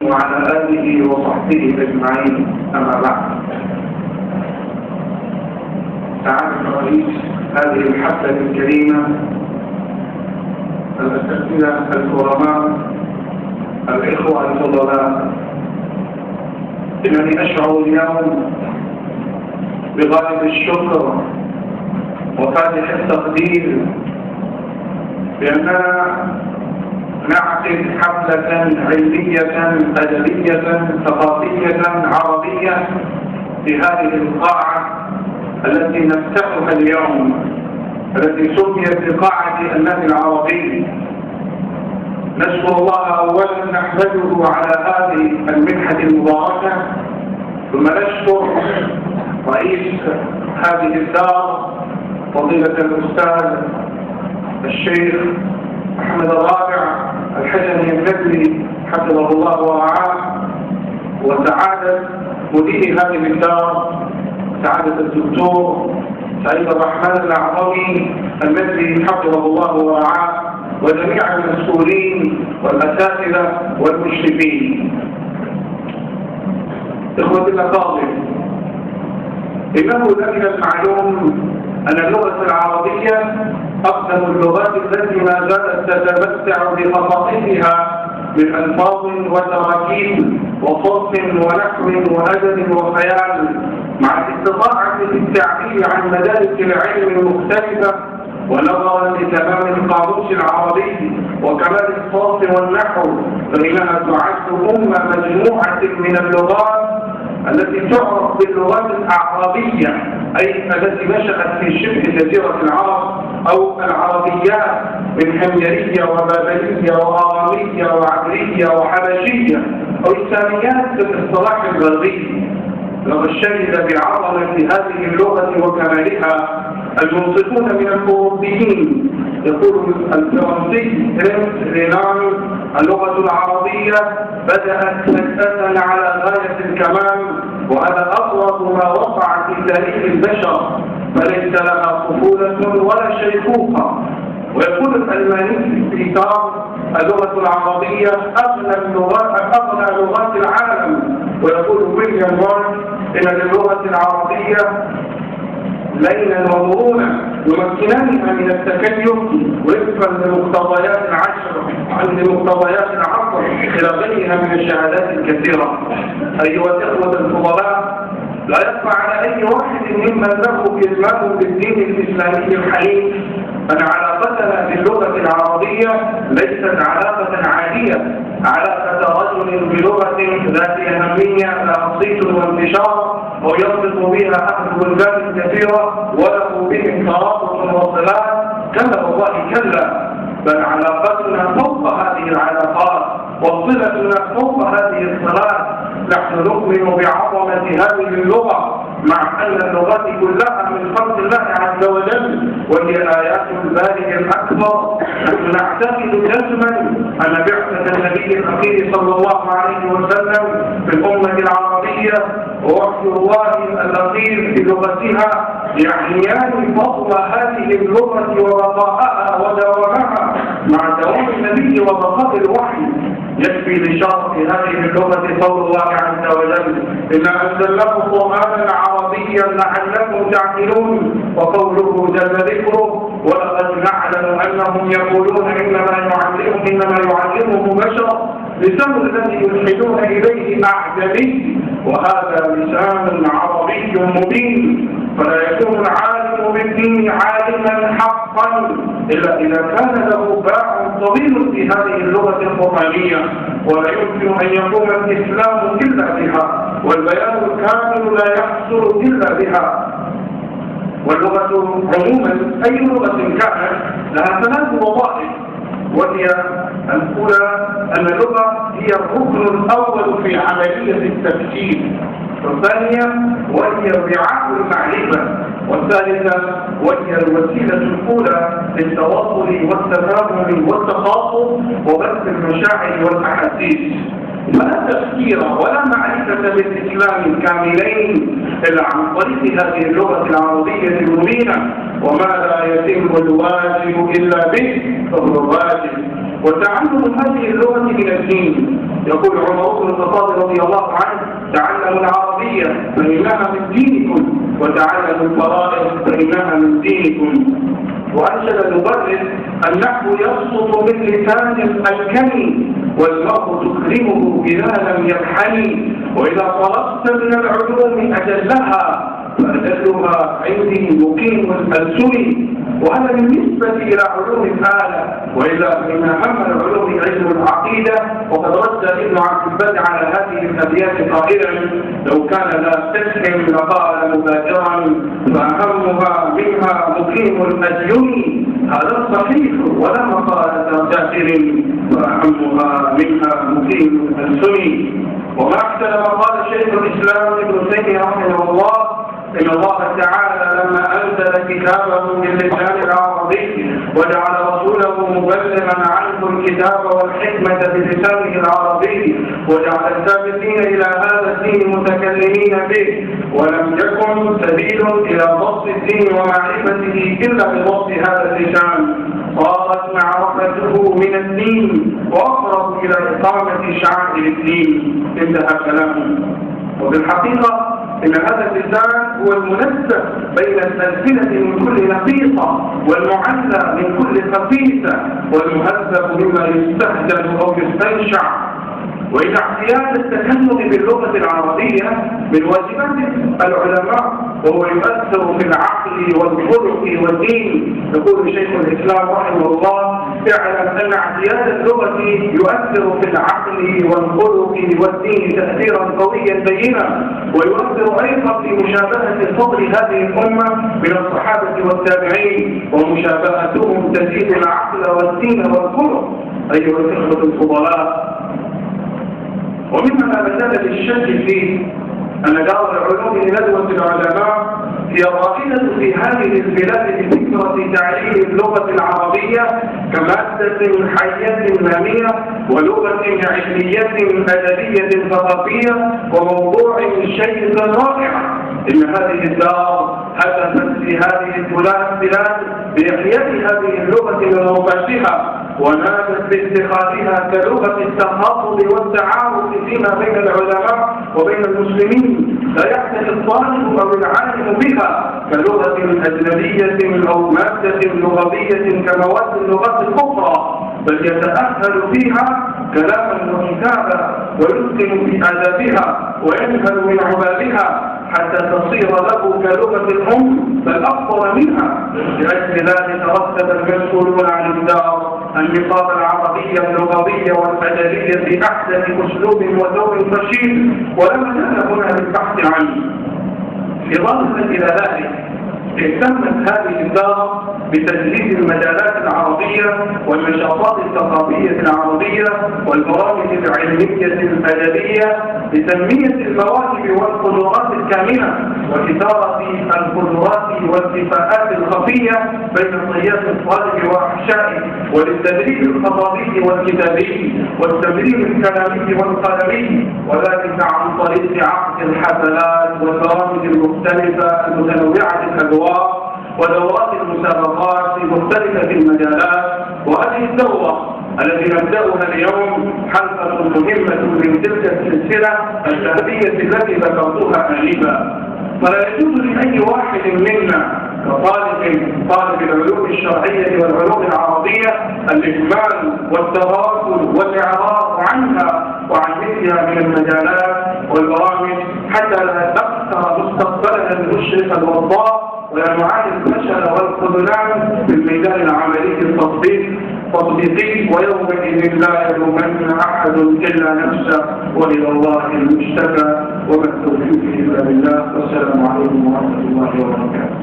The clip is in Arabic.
وعلى آله وصحبه أجمعين، أما بعد. سعادة رئيس هذه الحفلة الكريمة، الأساتذة الكرماء، الإخوة الفضلاء، إنني أشعر اليوم بغاية الشكر وفاتح التقدير بأننا نعقد حفلة علمية أدبية ثقافية عربية في هذه القاعة التي نفتحها اليوم، التي سميت بقاعة النادي العربي. نشكر الله أولا، نحمده على هذه المنحة المباركة، ثم نشكر رئيس هذه الدار فضيلة الأستاذ الشيخ محمد الرابع الحجمي النجلي حفظه الله ورعاه، وسعادة مدير هذه الدار سعادة الدكتور سعيد الرحمن الأعظمي النجلي حفظه الله ورعاه، وجميع المسؤولين والأساتذة والمشرفين. إخوتي الأفاضل، إنه من المعلوم أن اللغة العربية أقدم اللغات التي ما زالت تتمتع بخصائصها من ألفاظ وتراكيب وصرف ونحو وأدب وخيال، مع الاستطاعة في التعبير عن مدارك العلم المختلفة، ونظرا لتمام القاموس العربي وكمال الصرف والنحو، فإنها تعد مجموعة من اللغات التي تعرف باللغات الأعرابية، أي التي نشأت في شبه جزيرة العرب، أو العربيات من حميرية وبابلية وآرامية وعبرية وحبشية، أو الساميات بالاصطلاح البلغي. لقد شهد بعظمة هذه اللغة وكمالها المنصفون من الأوروبيين. يقول الفرنسي رينان: اللغة العربية بدأت نشأة على غاية الكمال، وهذا أقرب ما وقع في تاريخ البشر، فليس لها طفولة ولا شيخوخة. ويقول الألماني بيتار: اللغة العربية أغنى لغات العالم. ويقول ويليام وورد: إن للغة العربية ليلا ومرونة يمكننها من التكيف وفقا لمقتضيات العصر إلى غيرها من الشهادات الكثيرة. أيها الإخوة الفضلاء، لا يخفى على أي واحد ممن له إلمام بالدين الإسلامي الحنيف أن علاقتنا باللغة العربية ليست علاقة عادية، علاقة رجل بلغة ذات أهمية لها صيت وانتشار ويربط بها أهل بلدان كثيرة وله بهم ترابط وصلات. كلا والله كلا، بل علاقتنا فوق هذه العلاقات وصلتنا فوق هذه الصلات. نحن نؤمن بعظمة هذه اللغة، مع أن اللغات كلها من خلق الله عز وجل وهي آيات البارئ الأكبر. نحن نعتقد جزما أن بعثة النبي الأخير صلى الله عليه وسلم في الأمة العربية ووحي الله الأخير في لغتها يعنيان فضل هذه اللغة وبقاءها ودوامها مع دوام النبي وبقاء الوحي. يكفي لشرف هذه اللغة قول الله عز وجل: إنا أنزلناه قرآنا عربيا لعلكم تعقلون، وقوله جل ذكره: ولقد نعلم أنهم يقولون إنما يعلمه بشر، لسان الذي يلحدون إليه أعجمي، وهذا لسان عربي مبين. فلا يكون العالم بالدين عالما حقا إلا إذا كان له باع طويل في هذه اللغة القرآنية، ولا يمكن أن يقوم الإسلام إلا بها، والبيان الكامل لا يحصل إلا بها. واللغة عموما أي لغة كانت لها ثلاث وظائف، وهي الأولى أن اللغة هي الركن الأول في عملية التفكير، والثانية وهي وعاء المعرفة، والثالثة وهي الوسيلة الأولى للتواصل والتفاهم والتخاطب وبث المشاعر والأحاسيس. فلا تفكير ولا معرفة بالإسلام كاملين إلا عن طريق هذه اللغة العربية المبينة، وما لا يتم الواجب إلا به فهو واجب. وتعلم هذه اللغة من الدين يقول عمر بن الخطاب رضي الله عنه: تعلموا العربية فإنها من دينكم، وتعلموا الفرائض فإنها من دينكم. وأنشد المبرد: النحو يسقط من لسان الكني، والمرء تكرمه إذا لم يلحني، وإذا طلبت من العلوم أجلها فأجلها عندي مقيم الألسن. وهذا بالنسبة إلى علوم الآلة، وإذا من أهم العلوم علم العقيدة. وقد رد ابن عبد البر على هذه الأبيات قائلا: لو كان لا فتح لقال مبادرا، فأهمها منها مقيم الأدين. هذا صحيح ولا مقالة كافر، فأهمها منها مقيم الألسن. وما أحسن ما قال شيخ الإسلام ابن تيمية رحمه الله: إن الله تعالى لما أنزل كتابه باللسان العربي وجعل رسوله مبلغا عنه الكتاب والحكمة بلسانه العربي، وجعل السابقين إلى هذا الدين متكلمين به، ولم يكن سبيل إلى ضبط الدين ومعرفته إلا بضبط هذا اللسان، صارت معرفته من الدين وأقرب إلى إقامة شعائر الدين. انتهى كلامه. وبالحقيقة إن هذا اللسان هو المنزه بين الألسنة من كل نقيصة، والمعلى من كل خفيفة، والمهذب مما يستهجن أو يستنشع. وإن اعتياد التكلم باللغة العربية من واجبات العلماء، وهو يؤثر في العقل والخلق والدين. يقول شيخ الإسلام رحمه الله: اعلم أن اعتياد اللغة يؤثر في العقل والخلق والدين تأثيرا قويا بينا، ويؤثر أيضا في مشابهة فضل هذه الأمة من الصحابة والتابعين، ومشابهتهم تزيد العقل والدين والخلق. أيها الإخوة الفضلاء، ومما لا مجال للشك فيه أن دار العلوم ندوة العلماء هي الرائدة في هذه البلاد بفكرة تعليم اللغة العربية كمادة حية نامية، ولغة علمية أدبية ثقافية، وموضوع شيق رائع. إن هذه الدار هدفت في هذه البلاد بإحياء هذه اللغة من رباتها، ونادت باتخاذها كلغة التخاطب والتعارف فيما بين العلماء وبين المسلمين، لا يحتاج الطالب أو العالم بها كلغة أجنبية أو مادة لغوية كمواد اللغات الأخرى، بل يتأهل فيها كلاما وكتابا، ويتقن في آدابها، وينهل من عبادها حتى تصير له كلغة الأم بل أفضل منها. لأجل ذلك رتب المسؤولون عن الدار النقاط العربية اللغوية والأدبية بأحدث أسلوب وذوق رشيد، ولا مجال هنا للبحث عنه. إضافة إلى ذلك، اهتمت هذه الدار بتجديد المجالات العربية والنشاطات الثقافية العربية والبرامج العلمية الأدبية لتنمية المواهب والقدرات الكامنة، وإثارة القدرات والكفاءات الخفية بين طيات الطالب وأحشائه، وللتدريب الخطابي والكتابي والتمرين الكلامي والقلمي، وذلك عن طريق عقد الحفلات والبرامج المختلفة المتنوعة الأدوار ودورات المسابقات في مختلفة المجالات. وهذه الدورة التي نبدأها اليوم حلقة مهمة من تلك السلسلة الذهبية التي ذكرتها آنفا. فلا يجوز لأي واحد منا كطالب العلوم الشرعية والعلوم العربية الإهمال والتغافل والإعراض عنها وعن مثلها من المجالات والبرامج، حتى لا تخسر مستقبلنا المشرق الوضاء، ولا نعاني الفشل والخذلان في الميدان العملي التطبيقي، ويومئذ لا يلومن أحد إلا نفسه، وإلى الله المشتكى، وما التوفيق إلا بالله. والسلام عليكم ورحمة الله وبركاته.